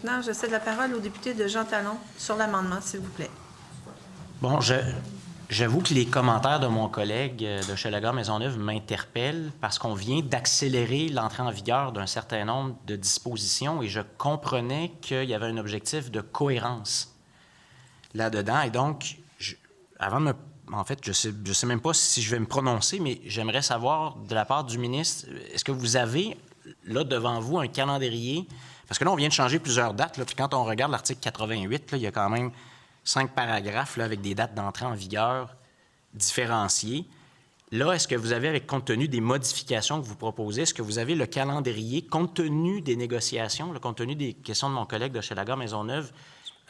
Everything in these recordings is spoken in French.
Maintenant, je cède la parole au député de Jean Talon sur l'amendement, s'il vous plaît. Bon, j'avoue que les commentaires de mon collègue de Hochelaga-Maisonneuve m'interpellent parce qu'on vient d'accélérer l'entrée en vigueur d'un certain nombre de dispositions et je comprenais qu'il y avait un objectif de cohérence là-dedans. Et donc, avant de me... En fait, je sais même pas si je vais me prononcer, mais j'aimerais savoir de la part du ministre, est-ce que vous avez là devant vous un calendrier? Parce que là, on vient de changer plusieurs dates, là, puis quand on regarde l'article 88, là, il y a quand même 5 paragraphes là, avec des dates d'entrée en vigueur différenciées. Là, est-ce que vous avez, avec compte tenu des modifications que vous proposez, est-ce que vous avez le calendrier, compte tenu des négociations, là, compte tenu des questions de mon collègue de Hochelaga-Maisonneuve,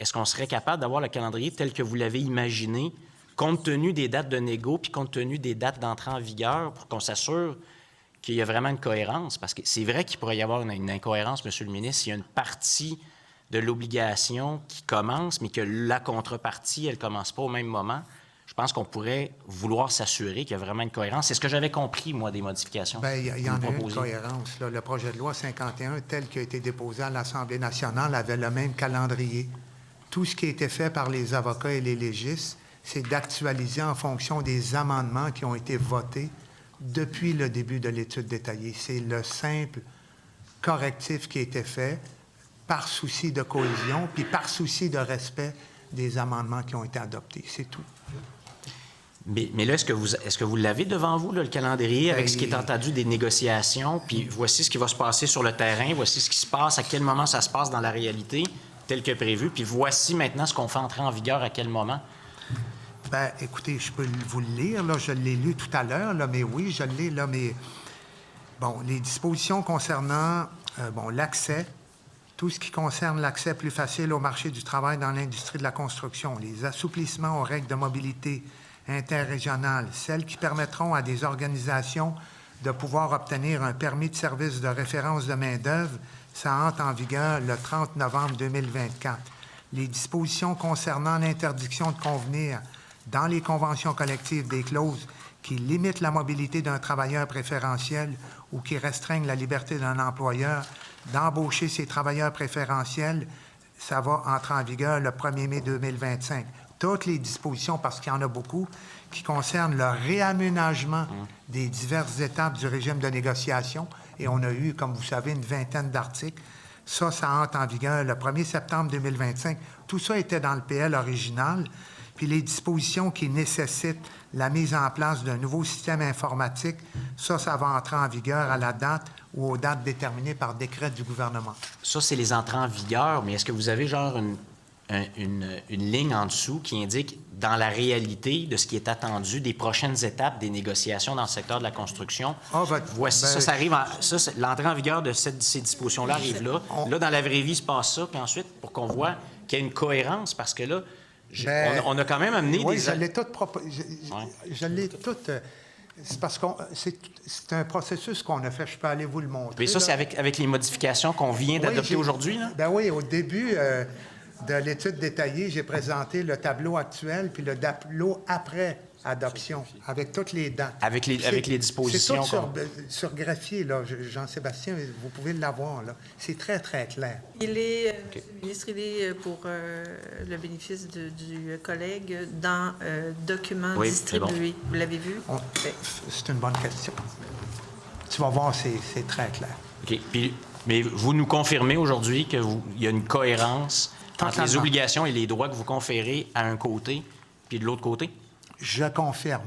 est-ce qu'on serait capable d'avoir le calendrier tel que vous l'avez imaginé, compte tenu des dates de négo, puis compte tenu des dates d'entrée en vigueur, pour qu'on s'assure qu'il y a vraiment une cohérence? Parce que c'est vrai qu'il pourrait y avoir une incohérence, Monsieur le ministre, s'il y a une partie de l'obligation qui commence, mais que la contrepartie, elle ne commence pas au même moment. Je pense qu'on pourrait vouloir s'assurer qu'il y a vraiment une cohérence. C'est ce que j'avais compris, moi, des modifications. Bien, il y en a une cohérence. Là. Le projet de loi 51, tel qu'il a été déposé à l'Assemblée nationale, avait le même calendrier. Tout ce qui a été fait par les avocats et les légistes, c'est d'actualiser en fonction des amendements qui ont été votés depuis le début de l'étude détaillée. C'est le simple correctif qui a été fait par souci de cohésion, puis par souci de respect des amendements qui ont été adoptés. C'est tout. Mais là, est-ce que vous l'avez devant vous, là, le calendrier, avec ce qui est entendu des négociations, puis voici ce qui va se passer sur le terrain, voici ce qui se passe, à quel moment ça se passe dans la réalité, tel que prévu, puis voici maintenant ce qu'on fait entrer en vigueur à quel moment? Bien, écoutez, je peux vous le lire, là, je l'ai lu tout à l'heure, là, mais oui, je l'ai, là, mais... Bon, les dispositions concernant, l'accès, tout ce qui concerne l'accès plus facile au marché du travail dans l'industrie de la construction, les assouplissements aux règles de mobilité interrégionale, celles qui permettront à des organisations de pouvoir obtenir un permis de service de référence de main-d'œuvre, ça entre en vigueur le 30 novembre 2024. Les dispositions concernant l'interdiction de convenir dans les conventions collectives des clauses qui limitent la mobilité d'un travailleur préférentiel ou qui restreignent la liberté d'un employeur d'embaucher ses travailleurs préférentiels, ça va entrer en vigueur le 1er mai 2025. Toutes les dispositions, parce qu'il y en a beaucoup, qui concernent le réaménagement des diverses étapes du régime de négociation, et on a eu, comme vous savez, une vingtaine d'articles. Ça entre en vigueur le 1er septembre 2025. Tout ça était dans le PL original. Puis les dispositions qui nécessitent la mise en place d'un nouveau système informatique, ça va entrer en vigueur à la date ou aux dates déterminées par décret du gouvernement. Ça, c'est les entrées en vigueur, mais est-ce que vous avez genre une ligne en dessous qui indique, dans la réalité de ce qui est attendu, des prochaines étapes des négociations dans le secteur de la construction? Voici, ça arrive l'entrée en vigueur de ces dispositions-là arrive là. Là, dans la vraie vie, il se passe ça, puis ensuite, pour qu'on voit qu'il y a une cohérence, parce que là, on a quand même amené oui, des... je l'ai tout je l'ai tout... c'est parce que c'est un processus qu'on a fait. Je peux aller vous le montrer. Mais ça, c'est avec les modifications qu'on vient d'adopter aujourd'hui, là? Ben oui, au début de l'étude détaillée, j'ai présenté le tableau actuel puis le tableau après adoption, avec toutes les dates. Avec les dispositions. C'est tout sur graphier, là, Jean-Sébastien, vous pouvez l'avoir, là. C'est très, très clair. Il est, Monsieur le ministre, il est pour le bénéfice du collègue dans documents distribués. Bon. Vous l'avez vu? C'est une bonne question. Tu vas voir, c'est très clair. OK. Mais vous nous confirmez aujourd'hui qu'il y a une cohérence entre les obligations et les droits que vous conférez à un côté, puis de l'autre côté? Je confirme.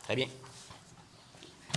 Très bien.